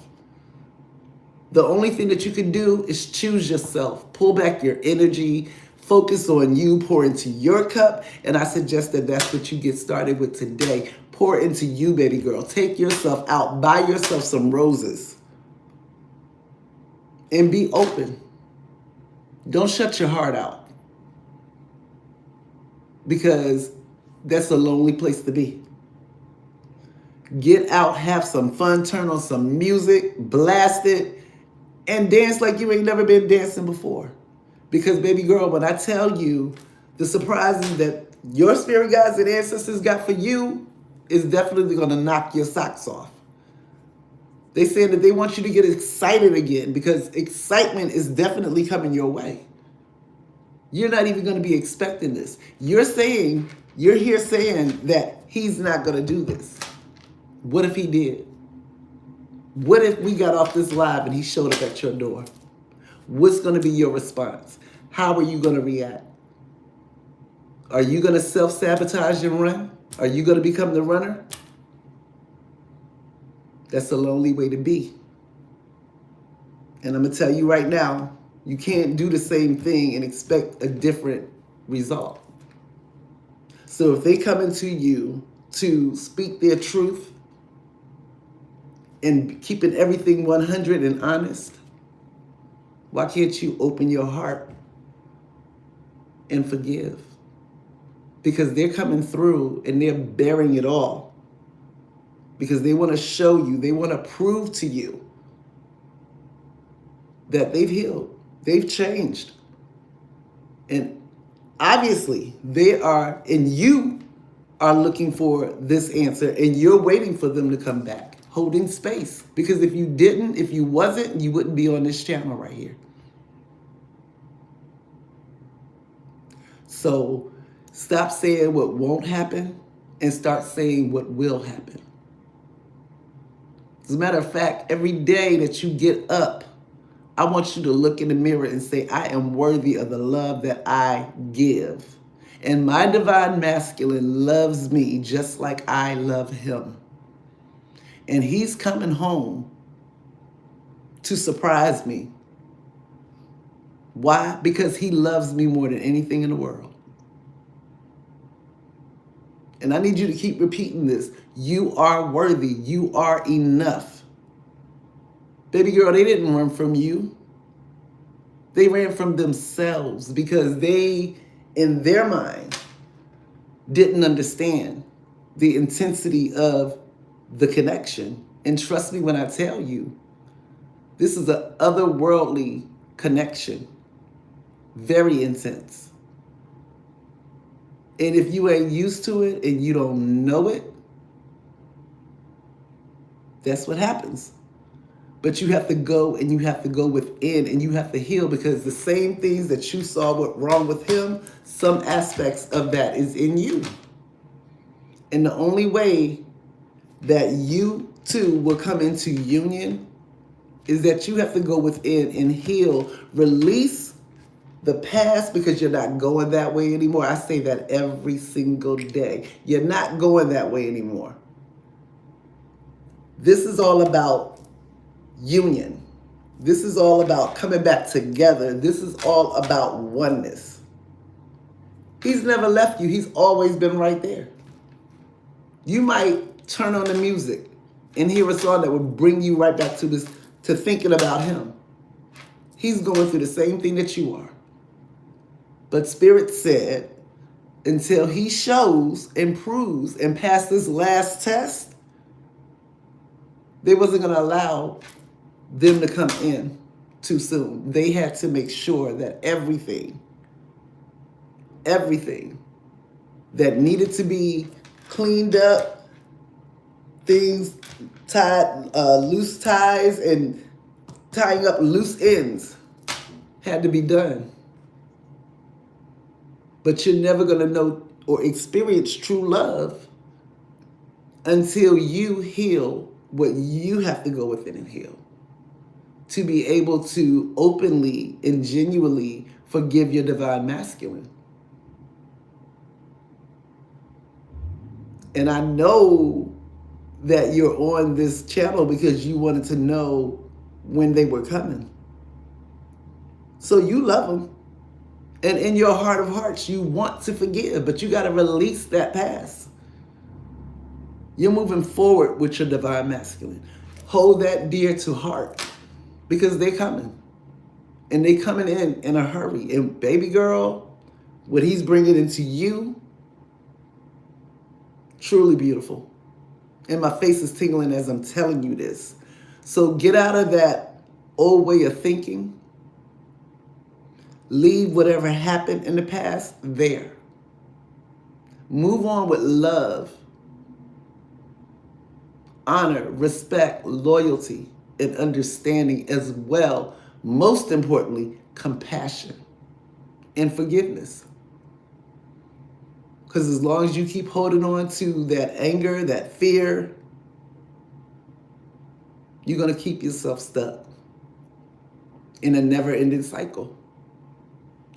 The only thing that you can do is choose yourself. Pull back your energy. Focus on you. Pour into your cup. And I suggest that that's what you get started with today. Pour into you, baby girl. Take yourself out. Buy yourself some roses. And be open. Don't shut your heart out. Because that's a lonely place to be. Get out, have some fun, turn on some music, blast it, and dance like you ain't never been dancing before. Because baby girl, when I tell you the surprises that your spirit guides and ancestors got for you is definitely going to knock your socks off. They say that they want you to get excited again because excitement is definitely coming your way. You're not even going to be expecting this. You're here saying that he's not going to do this. What if he did? What if we got off this live and he showed up at your door? What's going to be your response? How are you going to react? Are you going to self-sabotage and run? Are you going to become the runner? That's a lonely way to be. And I'm going to tell you right now, you can't do the same thing and expect a different result. So if they come into you to speak their truth and keeping everything 100 and honest, why can't you open your heart and forgive? Because they're coming through and they're bearing it all. Because they want to show you, they want to prove to you that they've healed, they've changed. And obviously they are, and you are looking for this answer and you're waiting for them to come back, holding space. Because if you didn't, if you wasn't, you wouldn't be on this channel right here. So stop saying what won't happen and start saying what will happen. As a matter of fact, every day that you get up, I want you to look in the mirror and say, I am worthy of the love that I give. And my divine masculine loves me just like I love him. And he's coming home to surprise me. Why? Because he loves me more than anything in the world. And I need you to keep repeating this. You are worthy. You are enough. Baby girl, they didn't run from you. They ran from themselves because they, in their mind, didn't understand the intensity of the connection. And trust me when I tell you, this is an otherworldly connection. Very intense. And if you ain't used to it and you don't know it, that's what happens. But you have to go and you have to go within and you have to heal because the same things that you saw were wrong with him, some aspects of that is in you. And the only way that you two will come into union is that you have to go within and heal, release the past, because you're not going that way anymore. I say that every single day. You're not going that way anymore. This is all about union. This is all about coming back together. This is all about oneness. He's never left you. He's always been right there. You might turn on the music and hear a song that would bring you right back to this, to thinking about him. He's going through the same thing that you are. But Spirit said, until he shows and proves and passes this last test, they wasn't going to allow them to come in too soon. They had to make sure that everything that needed to be cleaned up, things tied, loose ties and tying up loose ends had to be done. But you're never going to know or experience true love until you heal what you have to go within and heal, to be able to openly and genuinely forgive your divine masculine. And I know that you're on this channel because you wanted to know when they were coming. So you love them. And in your heart of hearts, you want to forgive, but you got to release that past. You're moving forward with your divine masculine. Hold that dear to heart, because they're coming. And they're coming in a hurry. And baby girl, what he's bringing into you, truly beautiful. And my face is tingling as I'm telling you this. So get out of that old way of thinking. Leave whatever happened in the past there. Move on with love, honor, respect, loyalty, and understanding, as well. Most importantly, compassion and forgiveness. Because as long as you keep holding on to that anger, that fear, you're going to keep yourself stuck in a never-ending cycle.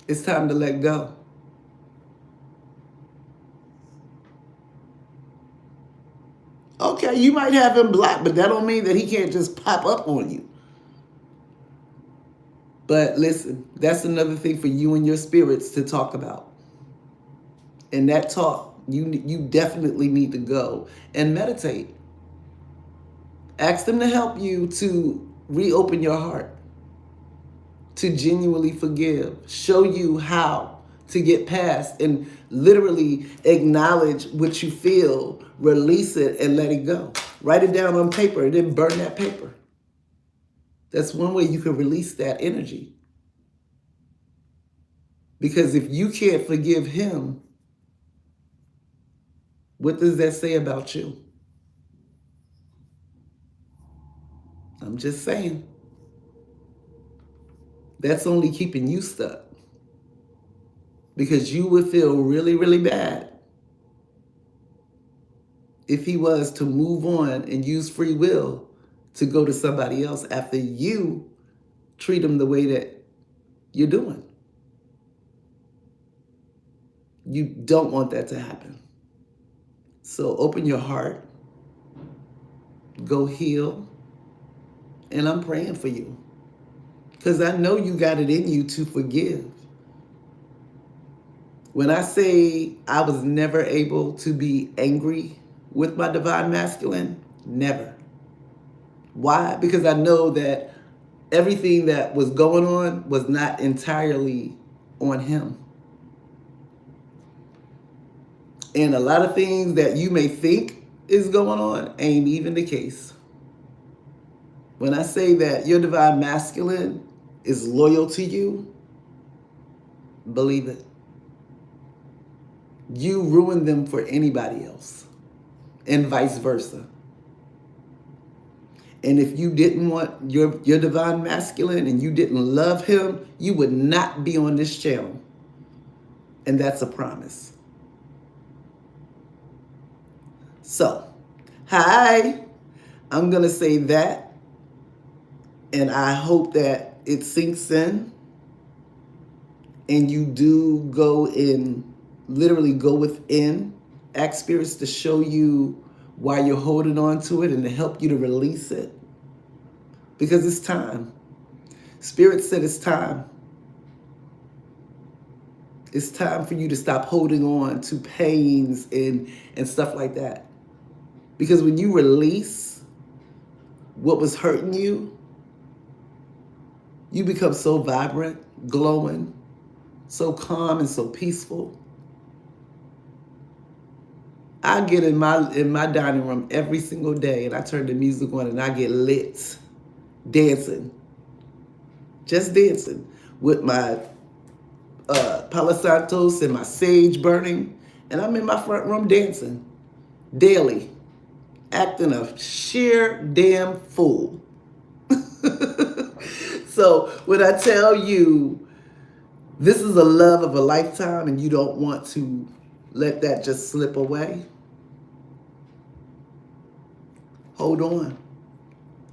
It's time to let go. Okay, you might have him blocked, but that don't mean that he can't just pop up on you. But listen, that's another thing for you and your spirits to talk about. And that talk, you definitely need to go and meditate. Ask them to help you to reopen your heart, to genuinely forgive, show you how to get past and literally acknowledge what you feel, release it, and let it go. Write it down on paper and then burn that paper. That's one way you can release that energy. Because if you can't forgive him, what does that say about you? I'm just saying. That's only keeping you stuck. Because you would feel really, really bad if he was to move on and use free will to go to somebody else after you treat him the way that you're doing. You don't want that to happen. So open your heart, go heal, and I'm praying for you. Because I know you got it in you to forgive. When I say I was never able to be angry with my divine masculine, never. Why? Because I know that everything that was going on was not entirely on him. And a lot of things that you may think is going on ain't even the case. When I say that your divine masculine is loyal to you, believe it. You ruin them for anybody else, and vice versa. And if you didn't want your divine masculine and you didn't love him, you would not be on this channel. And that's a promise. So, hi, I'm going to say that, and I hope that it sinks in and you do go in, literally go within, ask spirits to show you why you're holding on to it and to help you to release it. Because it's time. Spirit said it's time. It's time for you to stop holding on to pains and stuff like that. Because when you release what was hurting you, you become so vibrant, glowing, so calm and so peaceful. I get in my dining room every single day and I turn the music on and I get lit, dancing, just dancing with my Palo Santos and my sage burning, and I'm in my front room dancing daily, acting a sheer damn fool. So when I tell you this is a love of a lifetime and you don't want to let that just slip away, hold on.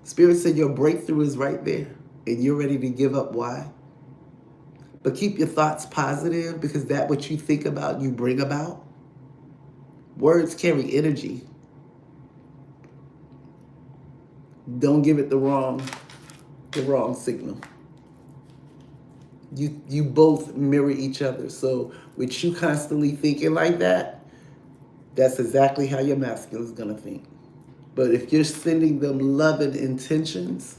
Spirit said your breakthrough is right there and you're ready to give up. Why? But keep your thoughts positive, because that what you think about, you bring about. Words carry energy. Don't give it the wrong signal. You both mirror each other. So with you constantly thinking like that, that's exactly how your masculine is gonna think. But if you're sending them loving intentions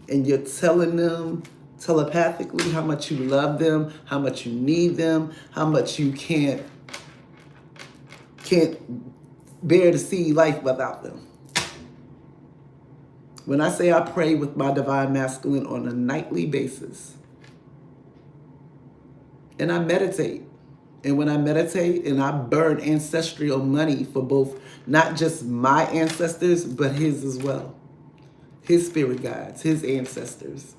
and you're telling them telepathically how much you love them, how much you need them, how much you can't bear to see life without them. When I say I pray with my divine masculine on a nightly basis, and I meditate, and when I meditate and I burn ancestral money for both, not just my ancestors, but his as well. His spirit guides, his ancestors.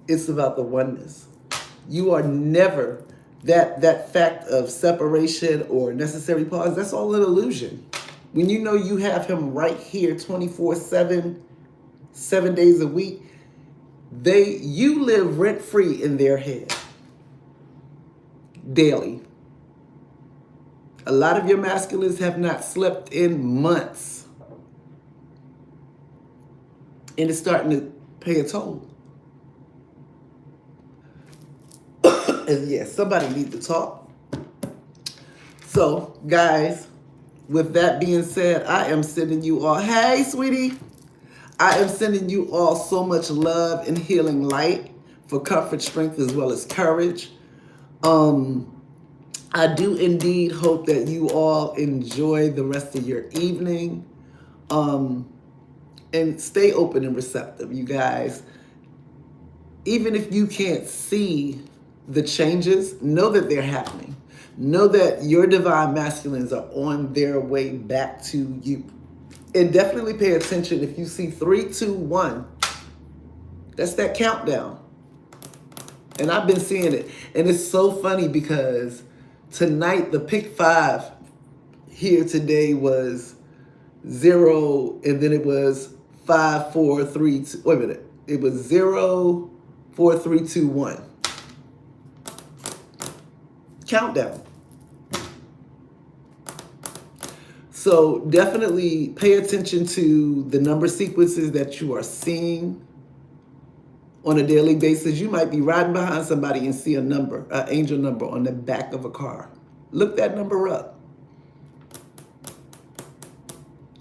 It's about the oneness. You are never, that fact of separation or necessary pause, that's all an illusion. When you know you have him right here 24/7, 7 days a week, you live rent-free in their head daily. A lot of your masculines have not slept in months. And it's starting to pay a toll. And yes, somebody needs to talk. So, guys, with that being said, I am sending you all, hey, sweetie. I am sending you all so much love and healing light for comfort, strength, as well as courage. I do indeed hope that you all enjoy the rest of your evening. And stay open and receptive, you guys. Even if you can't see the changes, know that they're happening. Know that your divine masculines are on their way back to you. And definitely pay attention if you see 3, 2, 1. That's that countdown. And I've been seeing it. And it's so funny because tonight, the pick 5 here today was 0, and then it was 5, 4, 3, 2. Wait a minute. It was 0, 4, 3, 2, 1. Countdown. So definitely pay attention to the number sequences that you are seeing on a daily basis. You might be riding behind somebody and see a number, an angel number on the back of a car. Look that number up.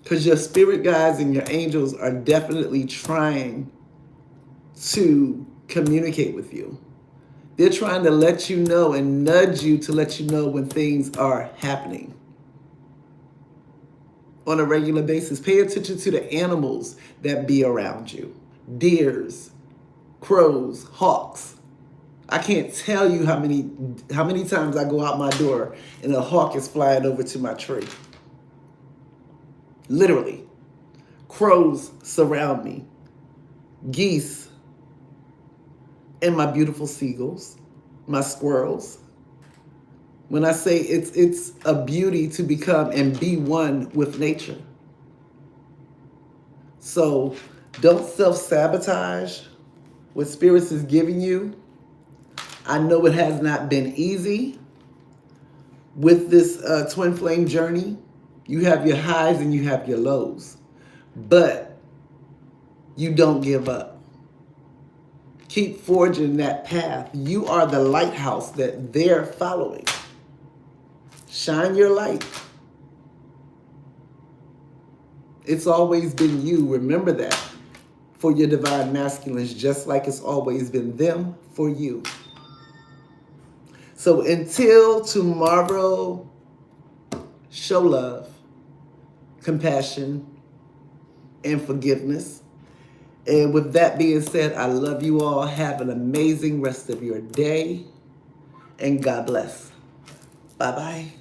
Because your spirit guides and your angels are definitely trying to communicate with you. They're trying to let you know and nudge you to let you know when things are happening on a regular basis. Pay attention to the animals that be around you. Deers, crows, hawks. I can't tell you how many times I go out my door and a hawk is flying over to my tree. Literally. Crows surround me. Geese and my beautiful seagulls, my squirrels. When I say it's a beauty to become and be one with nature. So don't self-sabotage what spirits is giving you. I know it has not been easy with this twin flame journey. You have your highs and you have your lows, but you don't give up. Keep forging that path. You are the lighthouse that they're following. Shine your light. It's always been you. Remember that for your divine masculines, just like it's always been them for you. So until tomorrow, show love, compassion, and forgiveness. And with that being said, I love you all. Have an amazing rest of your day. And God bless. Bye-bye.